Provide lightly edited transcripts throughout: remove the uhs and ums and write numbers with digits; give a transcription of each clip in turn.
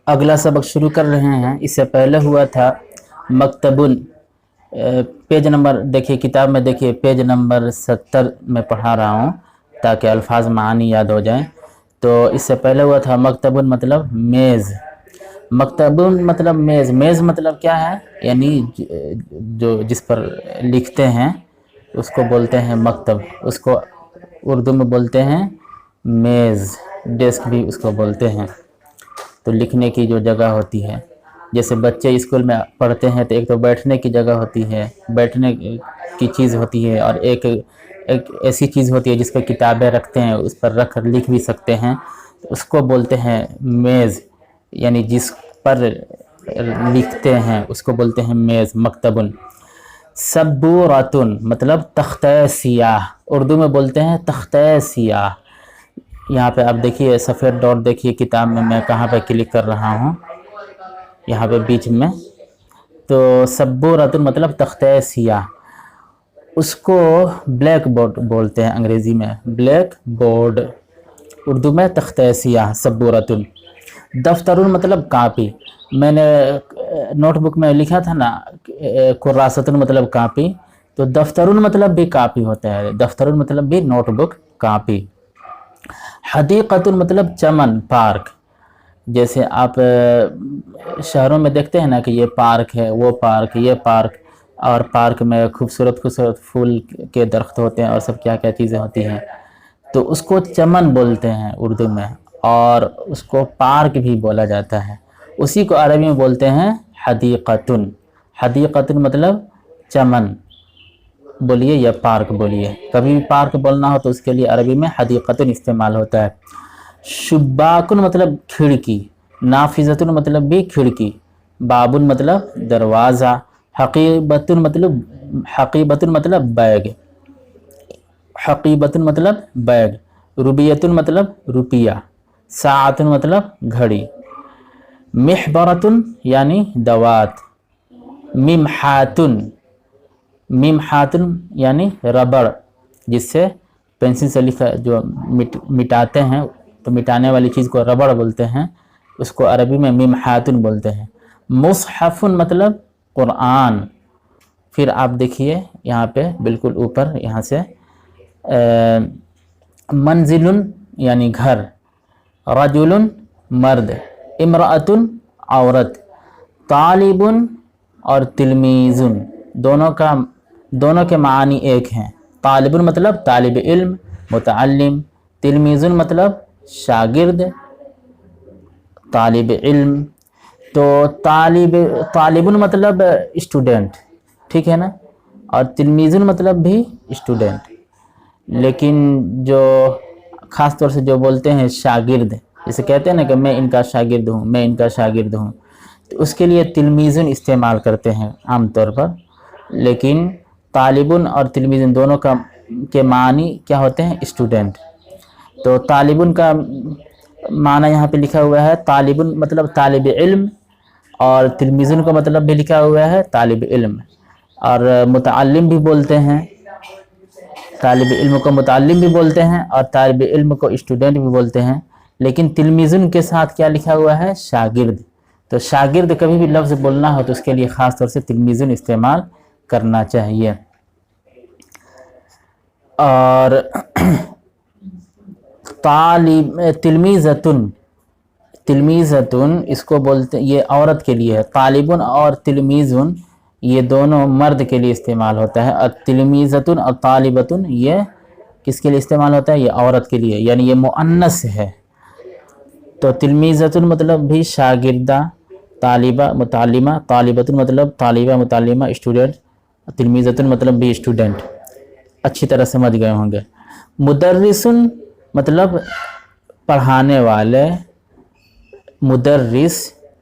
अगला सबक शुरू कर रहे हैं। इससे पहले हुआ था मकतबुन। पेज नंबर देखिए, किताब में देखिए पेज नंबर 70 में पढ़ा रहा हूँ ताकि अल्फाज मानी याद हो जाएं। तो इससे पहले हुआ था मकतबुन मतलब मेज़। मकतबुन मतलब मेज़। मेज़ मतलब क्या है, यानी जो जिस पर लिखते हैं उसको बोलते हैं मकतब। उसको उर्दू में बोलते हैं मेज़। डेस्क भी उसको बोलते हैं। तो लिखने की जो जगह होती है, जैसे बच्चे स्कूल में पढ़ते हैं तो एक तो बैठने की जगह होती है, बैठने की चीज़ होती है, और एक ऐसी चीज़ होती है जिस पर किताबें रखते हैं, उस पर रख कर लिख भी सकते हैं, तो उसको बोलते हैं मेज़। यानी जिस पर लिखते हैं उसको बोलते हैं मेज़, मकतबुन। सब्बूरातुन मतलब तख्ते सियाह, उर्दू में बोलते हैं तख्ते सियाह। यहाँ पे आप देखिए सफ़ेद डॉट देखिए किताब में, मैं कहाँ पे क्लिक कर रहा हूँ, यहाँ पे बीच में। तो सब्बूरातुन मतलब तख्ते सियाह, उसको ब्लैक बोर्ड बोलते हैं अंग्रेज़ी में, ब्लैक बोर्ड। उर्दू में तख्ते सियाह सब्बूरातुन। दफ्तरुन मतलब कापी। मैंने नोटबुक में लिखा था ना कुर्रासतुन मतलब कापी, तो दफ्तरुन मतलब भी कापी होता है। दफ्तरुन मतलब भी नोटबुक, कापी। हदीक़तुन मतलब चमन, पार्क। जैसे आप शहरों में देखते हैं ना कि ये पार्क है, वो पार्क, ये पार्क, और पार्क में खूबसूरत खूबसूरत फूल के दरख्त होते हैं और सब क्या क्या चीज़ें होती हैं, तो उसको चमन बोलते हैं उर्दू में, और उसको पार्क भी बोला जाता है। उसी को अरबी में बोलते हैं हदीक़तुन। हदीक़तुन मतलब चमन बोलिए या पार्क बोलिए, कभी भी पार्क बोलना हो तो उसके लिए अरबी में हदीक़तुन इस्तेमाल होता है। शुब्बाकुन मतलब खिड़की, नाफिज़तुन मतलब भी खिड़की, बाबुन मतलब दरवाज़ा, हकीबतुन मतलब बैग, हकीबतुन मतलब बैग, रुबियतुन मतलब रुपया, साअतुन मतलब घड़ी, मिहबरतुन यानी दवात, मिमहातुन यानी रबड़, जिससे पेंसिल से लिखा जो मिटाते हैं, तो मिटाने वाली चीज़ को रबड़ बोलते हैं, उसको अरबी में मिमहातुन बोलते हैं। मुसहफ़ुन मतलब कुरान। फिर आप देखिए यहाँ पे बिल्कुल ऊपर, यहाँ से मंजिलुन यानी घर, रजुलुन मर्द, इमरातुन औरत, तालिबुन और तिलमीज़ुन, दोनों के मानी एक हैं। तालिबुन मतलब तालिब इल्म, मुतअल्लिम। तिलमीज़ुन मतलब शागिर्द, तालिब इल्म। तो तालिबुन मतलब स्टूडेंट, ठीक है ना, और तिलमीज़ुन मतलब भी स्टूडेंट। लेकिन जो ख़ास तौर से जो बोलते हैं शागिर्द, जैसे कहते हैं ना कि मैं इनका शागिर्द हूँ, मैं इनका शागिर्द हूँ, तो उसके लिए तिलमीज़ुन इस्तेमाल करते हैं आम तौर पर। लेकिन तालिबुन और तिलमीज़ुन दोनों के मानी क्या होते हैं, स्टूडेंट। तो तालिबुन का माना यहाँ पे लिखा हुआ है, तालिबुन मतलब तालिब इल्म, और तिलमीज़ुन का मतलब भी लिखा हुआ है तालिब इल्म। और मुतअल्लिम भी बोलते हैं, तालिब इल्म को मुतअल्लिम भी बोलते हैं और तालिब इल्म को स्टूडेंट भी बोलते हैं। लेकिन तिलमीज़ुन के साथ क्या लिखा हुआ है, शागिर्द। तो शागिर्द कभी भी लफ्ज़ बोलना हो तो उसके लिए ख़ास तौर से तिलमीज़ुन इस्तेमाल करना चाहिए। और तिलमीज़तुन इसको बोलते, ये औरत के लिए है। तालिबुन और तिलमीज़ुन ये दोनों मर्द के लिए इस्तेमाल होता है, और तिलमीज़तुन और तालिबतुन ये किसके लिए इस्तेमाल होता है, ये औरत के लिए, यानी ये मुअन्नस है। तो तिलमीज़तुन मतलब भी शागिर्दा, तालिबा मुतालिमा, तालिबतुन मतलब तालिबा मुतालिमा स्टूडेंट, तिलमीज़तुन मतलब भी स्टूडेंट। अच्छी तरह समझ गए होंगे। मुदर्रिसुन मतलब पढ़ाने वाले, मुदर्रिस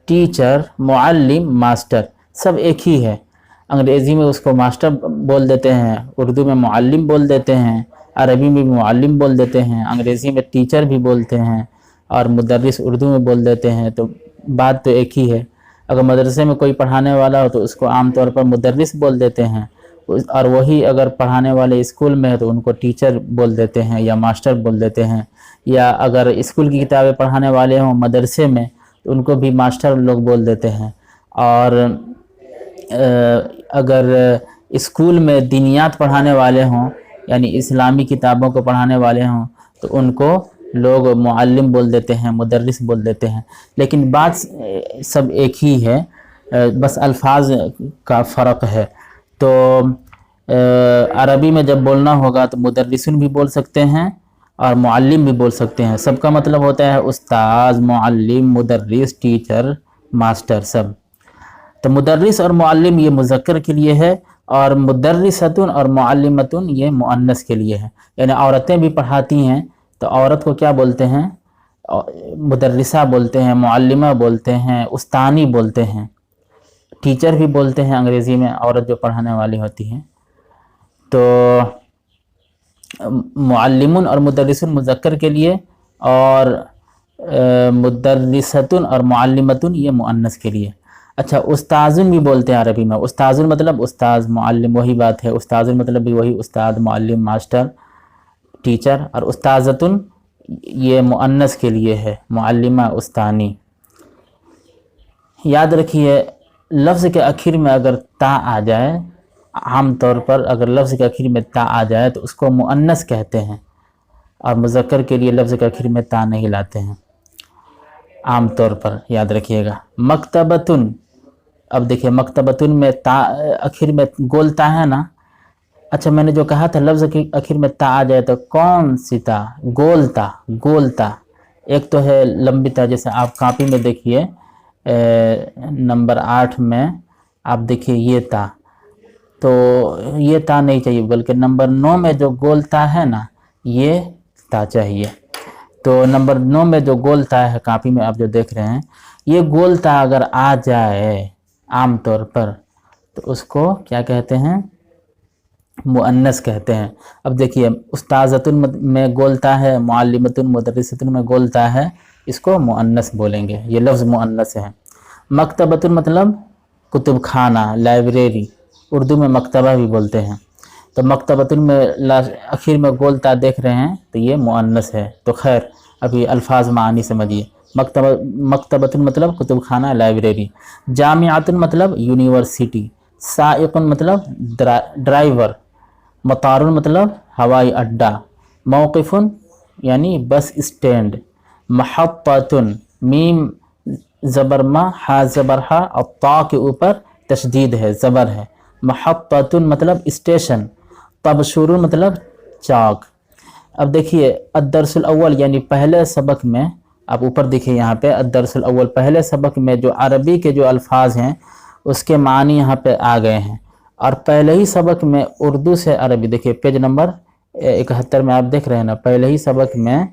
टीचर, मुअल्लिम मास्टर, सब एक ही है। अंग्रेज़ी में उसको मास्टर बोल देते हैं, उर्दू में मुअल्लिम बोल देते हैं, अरबी में मुअल्लिम बोल देते हैं, अंग्रेज़ी में टीचर भी बोलते हैं, और मुदर्रिस उर्दू में बोल देते हैं। तो बात तो एक ही है। अगर मदरसे में कोई पढ़ाने वाला हो तो उसको आम तौर पर मुदर्रिस बोल देते हैं, और वही अगर पढ़ाने वाले स्कूल में है तो उनको टीचर बोल देते हैं या मास्टर बोल देते हैं। या अगर स्कूल की किताबें पढ़ाने वाले हों मदरसे में तो उनको भी मास्टर लोग बोल देते हैं। और अगर स्कूल में दीनियात पढ़ाने वाले हों, यानी इस्लामी किताबों को पढ़ाने वाले हों, तो उनको लोग मुअल्लिम बोल देते हैं, मुदर्रिस बोल देते हैं। लेकिन बात सब एक ही है, बस अल्फाज का फ़र्क है। तो अरबी में जब बोलना होगा तो मुदर्रिसुन भी बोल सकते हैं और मुअल्लिम भी बोल सकते हैं। सबका मतलब होता है उस्ताद, मुअल्लिम, मुदर्रिस, टीचर, मास्टर सब। तो मुदर्रिस और मुअल्लिम ये मुज़क्कर के लिए है, और मुदर्रिसतुन और मुअल्लिमतुन ये मुअन्नस के लिए है। यानी औरतें भी पढ़ाती हैं तो औरत को क्या बोलते हैं? मुदर्रिसा बोलते हैं, मुअल्लिमा बोलते हैं, उस्तानी बोलते हैं, टीचर भी बोलते हैं अंग्रेज़ी में औरत जो पढ़ाने वाली होती हैं। तो मुअल्लिमुन और मुदर्रिसुन मुज़क्कर के लिए, और मुदर्रिसतुन और मुअल्लिमतुन ये मुअन्नस के लिए। अच्छा, उस्ताजुन भी बोलते हैं अरबी में। उस्ताजुन मतलब उस्ताद, मुअल्लिम वही बात है। उस्ताजुन मतलब भी वही, उस्ताद, मुअल्लिम, मास्टर, टीचर। और उस्ताजतुन ये मुअन्नस के लिए है, मुअल्लिमा, उस्तानी। याद रखिए, लफ्ज़ के आखिर में अगर ता आ जाए, आम तौर पर अगर लफ्ज़ के आखिर में ता आ जाए तो उसको मुअन्नस कहते हैं, और मुज़क्कर के लिए लफ्ज़ के आखिर में ता नहीं लाते हैं आम तौर पर, याद रखिएगा। मकतबतुन, अब देखिए मकतबतुन में ता आखिर में गोल ता है ना। अच्छा, मैंने जो कहा था लफ्ज़ के आखिर में ता आ जाए तो कौन सी ता? गोल ता, गोल ता। एक तो है लंबी ता, जैसे आप कापी में देखिए नंबर 8 में आप देखिए ये ता, तो ये ता नहीं चाहिए, बल्कि नंबर 9 में जो गोल ता है ना, ये ता चाहिए। तो नंबर 9 में जो गोल ता है कापी में आप जो देख रहे हैं, ये गोल ता अगर आ जाए आम तौर पर तो उसको क्या कहते हैं? मुअन्नस कहते हैं। अब देखिए, उस्ताज़तुन में गोलता है, मुअल्लिमतुन, मुदर्रिसतुन में गोलता है, इसको मुअन्नस बोलेंगे, ये लफ्ज़ मुअन्नस है। मकतबतुन मतलब कुतुब खाना, लाइब्रेरी, उर्दू में मकतबा भी बोलते हैं। तो मकतबतुन में आखिर में गोलता देख रहे हैं तो ये मुअन्नस है। तो खैर अभी अल्फाज मानी समझिए। मकतबतुन मतलब कुतुब खाना, लाइब्रेरी। जामिअतुन मतलब यूनिवर्सिटी। साइकुन मतलब ड्राइवर। मतारुन मतलब हवाई अड्डा। मौक़िफ़ुन यानी बस स्टैंड। महत्ततुन, मीम ज़बर मा, हा ज़बर हा, और ता के ऊपर तशदीद है, ज़बर है। महत्ततुन मतलब स्टेशन। तबशुरुन मतलब चौक। अब देखिए अद्दर्सुल अव्वल यानी पहले सबक में, आप ऊपर देखिए यहाँ पे अद्दर्सुल अव्वल, पहले सबक में जो अरबी के जो अल्फाज हैं उसके मानी यहाँ पे आ गए हैं। और पहले ही सबक में उर्दू से अरबी, देखिए पेज नंबर 71 में आप देख रहे हैं ना, पहले ही सबक में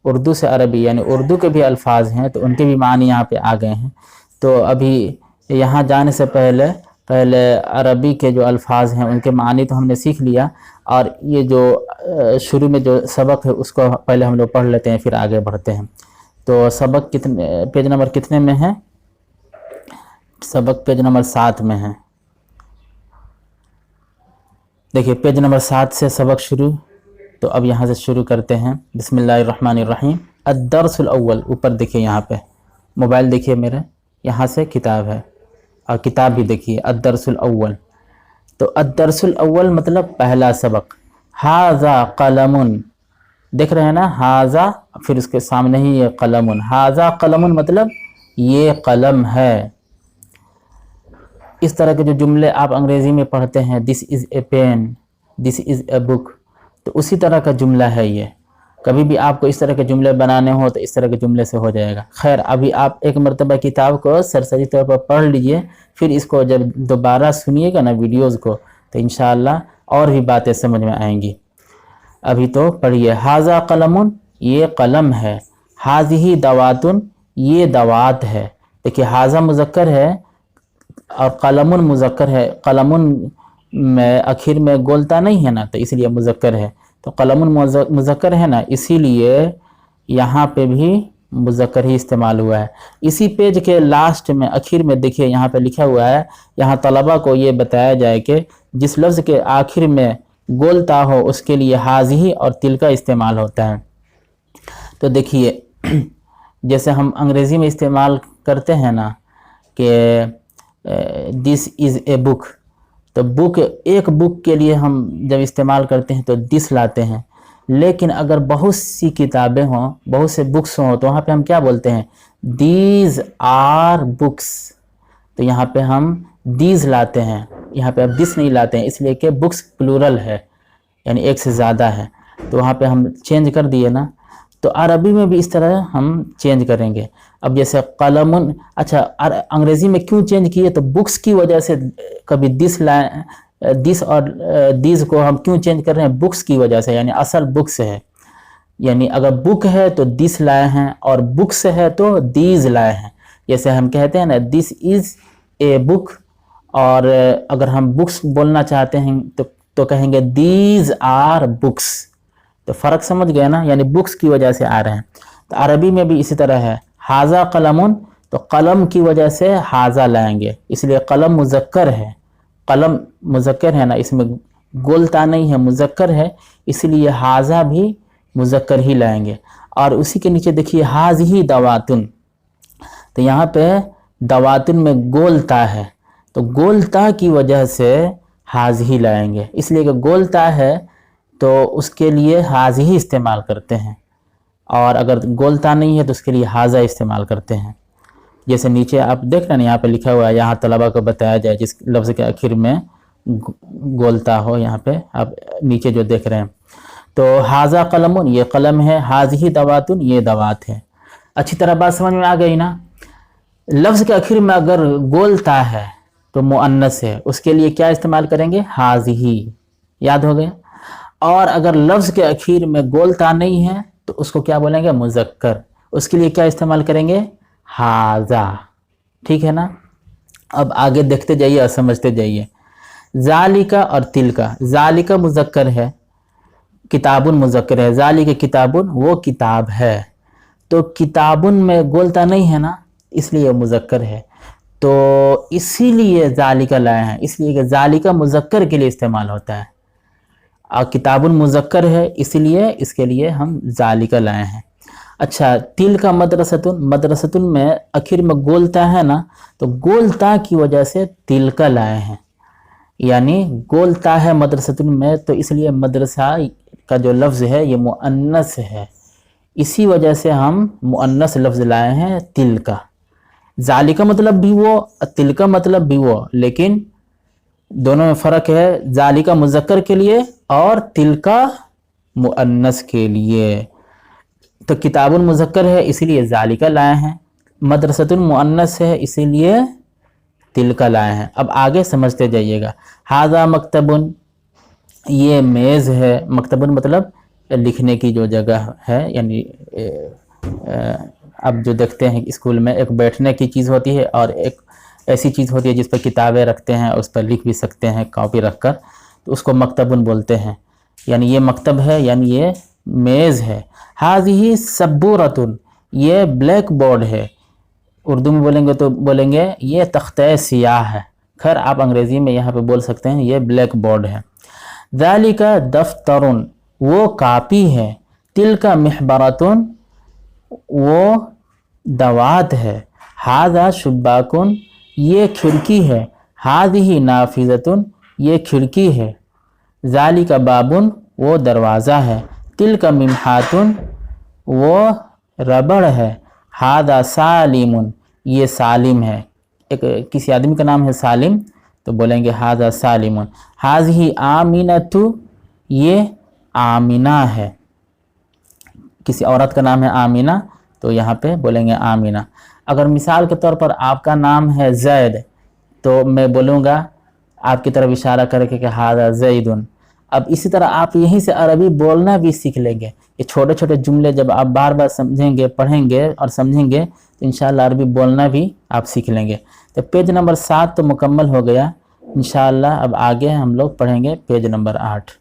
उर्दू से अरबी यानी उर्दू के भी अल्फाज हैं तो उनके भी मानी यहाँ पे आ गए हैं। तो अभी यहाँ जाने से पहले अरबी के जो अल्फाज हैं उनके मानी तो हमने सीख लिया, और ये जो शुरू में जो सबक है उसको पहले हम लोग पढ़ लेते हैं, फिर आगे बढ़ते हैं। तो सबक कितने, पेज नंबर कितने में है? सबक पेज नंबर 7 में है। देखिए पेज नंबर 7 से सबक शुरू। तो अब यहाँ से शुरू करते हैं। बिस्मिल्लाहिर्रहमानिर्रहीम। अद्दर्सुल अव्वल, ऊपर देखिए यहाँ पे मोबाइल देखिए मेरे, यहाँ से किताब है और किताब भी देखिए अद्दर्सुल अव्वल। तो अद्दर्सुल अव्वल मतलब पहला सबक। हाज़ा कलमुन, देख रहे हैं ना, हाज़ा, फिर उसके सामने ही ये कलमुन। हाज़ा कलमुन मतलब ये कलम है। इस तरह के जो जुमले आप अंग्रेज़ी में पढ़ते हैं, this is a pen, this is a book, तो उसी तरह का जुमला है ये। कभी भी आपको इस तरह के जुमले बनाने हो तो इस तरह के जुमले से हो जाएगा। खैर अभी आप एक मरतबा किताब को सरसरी तौर पर पढ़ लीजिए, फिर इसको जब दोबारा सुनिएगा ना वीडियोज़ को तो इंशाअल्लाह और भी बातें समझ में आएंगी। अभी तो पढ़िए। हाज़ा कलमुन, ये कलम है। हाज़िही दवातुन, ये दवात है। देखिए हाज़ा मुज़क्कर है और कलमुन मुज़क्कर है। कलमुन में आखिर में गोलता नहीं है ना, तो इसलिए मुज़क्कर है। तो कलमुन मुज़क्कर है ना, इसीलिए यहाँ पे भी मुज़क्कर ही इस्तेमाल हुआ है। इसी पेज के लास्ट में आखिर में देखिए यहाँ पे लिखा हुआ है, यहाँ तलबा को ये बताया जाए कि जिस लफ्ज़ के आखिर में गोलता हो उसके लिए हाज़िही और तिल का इस्तेमाल होता है। तो देखिए जैसे हम अंग्रेज़ी में इस्तेमाल करते हैं ना कि दिस इज़ ए बुक, तो बुक, एक बुक के लिए हम जब इस्तेमाल करते हैं तो दिस लाते हैं। लेकिन अगर बहुत सी किताबें हों, बहुत से बुक्स हों, तो वहाँ पे हम क्या बोलते हैं, दीज आर बुक्स। तो यहाँ पे हम दीज लाते हैं, यहाँ पे अब दिस नहीं लाते हैं, इसलिए कि बुक्स प्लूरल है, यानी एक से ज़्यादा है, तो वहाँ पे हम चेंज कर दिए ना। तो अरबी में भी इस तरह हम चेंज करेंगे। अब जैसे कलमुन, अच्छा अंग्रेज़ी में क्यों चेंज किए, तो बुक्स की वजह से कभी दिस लाए, दिस और दीज को हम क्यों चेंज कर रहे हैं, बुक्स की वजह से, यानी असल बुक्स है, यानी अगर बुक है तो दिस लाए हैं और बुक्स है तो दीज लाए हैं। जैसे हम कहते हैं ना दिस इज़ ए बुक, और अगर हम बुक्स बोलना चाहते हैं तो कहेंगे दीज आर बुक्स। तो फ़र्क समझ गए ना, यानी बुक्स की वजह से आ रहे हैं। तो अरबी में भी इसी तरह है, हाजा कलमुन, तो कलम की वजह से हाजा लाएंगे, इसलिए कलम मुज़क्कर है, कलम मुज़क्कर है ना, इसमें गोलता नहीं है, मुज़क्कर है, इसलिए हाजा भी मुज़क्कर ही लाएंगे। और उसी के नीचे देखिए हाज़िही दवातुन, तो यहाँ पे दवातुन में गोलता है, तो गोलता की वजह से हाज़िही लाएंगे, इसलिए कि गोलता है तो उसके लिए हाज़िही इस्तेमाल करते हैं, और अगर गोलता नहीं है तो उसके लिए हाज़ा इस्तेमाल करते हैं। जैसे नीचे आप देख रहे हैं यहाँ पे लिखा हुआ है, यहाँ तलबा को बताया जाए जिस लफ्ज़ के आखिर में गोलता हो, यहाँ पे आप नीचे जो देख रहे हैं। तो हाज़ा कलमुन, ये कलम है, हाज़िही दवातुन, ये दवात है। अच्छी तरह बात समझ में आ गई ना। लफ्ज़ के आखिर में अगर गोलता है तो मुअन्नस है, उसके लिए क्या इस्तेमाल करेंगे, हाज़िही, याद हो गया। और अगर लफ्ज़ के आखिर में गोलता नहीं है तो उसको क्या बोलेंगे, मुज़क्कर, उसके लिए क्या इस्तेमाल करेंगे, हाज़ा। ठीक है ना। अब आगे देखते जाइए और समझते जाइए। ज़ालिका और तिलका, ज़ालिका मुज़क्कर है, किताबुन मुज़क्कर है, ज़ालिका किताबुन, वो किताब है, तो किताबुन में गोलता नहीं है ना, इसलिए मुज़क्कर है, तो इसीलिए ज़ालिका लाए हैं, इसलिए कि ज़ालिका मुज़क्कर के लिए इस्तेमाल होता है, और किताबुन मुज़क्कर है, इसलिए इसके लिए हम ज़ालिका लाए हैं। अच्छा, तिल का मदरसतुन, मदरसतुन में आखिर में गोलता है ना, तो गोलता की वजह से तिल का लाए हैं, यानी गोलता है मदरसतुन में, तो इसलिए मदरसा का जो लफ्ज़ है ये मुअन्नस है, इसी वजह से हम मुअन्नस लफ्ज़ लाए हैं तिल का। ज़ालिका मतलब भी वो, तिल का मतलब भी वो, लेकिन दोनों में फ़र्क है, ज़ालिका मुज़क्कर के लिए और तिल का मुअन्नस के लिए। तो किताबुन मुज़क्कर है इसीलिए ज़ालिका लाए हैं, मदरसतुन मुअन्नस है इसीलिए तिल का लाए हैं। अब आगे समझते जाइएगा। हाज़ा मकतबुन, ये मेज़ है, मकतबुन मतलब लिखने की जो जगह है, यानी अब जो देखते हैं स्कूल में एक बैठने की चीज़ होती है और एक ऐसी चीज़ होती है जिस पर किताबें रखते हैं, उस पर लिख भी सकते हैं कॉपी रखकर, तो उसको मकतबुन बोलते हैं, यानी ये मकतब है, यानी ये मेज़ है। हाज़िही सब्बूरतुन, ये ब्लैक बोर्ड है, उर्दू में बोलेंगे तो बोलेंगे ये तख्ते सियाह है, खैर आप अंग्रेज़ी में यहाँ पे बोल सकते हैं ये ब्लैक बोर्ड है। ज़ालिका दफ्तरुन, वो कापी है, तिलका मिहबरतुन, वो दवात है, हाज़ा शुब्बाकुन, ये खिड़की है, हाज़िही नाफिज़तुन, ये खिड़की है, ज़ालिका बाबुन, वो दरवाज़ा है, तिलका मिम्हातुन, वो रबड़ है, हाज़ा सालिमुन, ये सालिम है, एक किसी आदमी का नाम है सालिम तो बोलेंगे हाज़ा सालिमुन। हाज़िही आमिनतु, ये आमिना है, किसी औरत का नाम है आमिना तो यहाँ पे बोलेंगे आमिना। अगर मिसाल के तौर पर आपका नाम है ज़ैद तो मैं बोलूँगा आपकी तरफ इशारा करके कि हाज़ा ज़ैदुन। अब इसी तरह आप यहीं से अरबी बोलना भी सीख लेंगे, ये छोटे छोटे जुमले जब आप बार बार समझेंगे, पढ़ेंगे और समझेंगे तो इंशाअल्लाह अरबी बोलना भी आप सीख लेंगे। तो पेज नंबर 7 तो मुकम्मल हो गया, इंशाअल्लाह अब आगे हम लोग पढ़ेंगे पेज नंबर 8।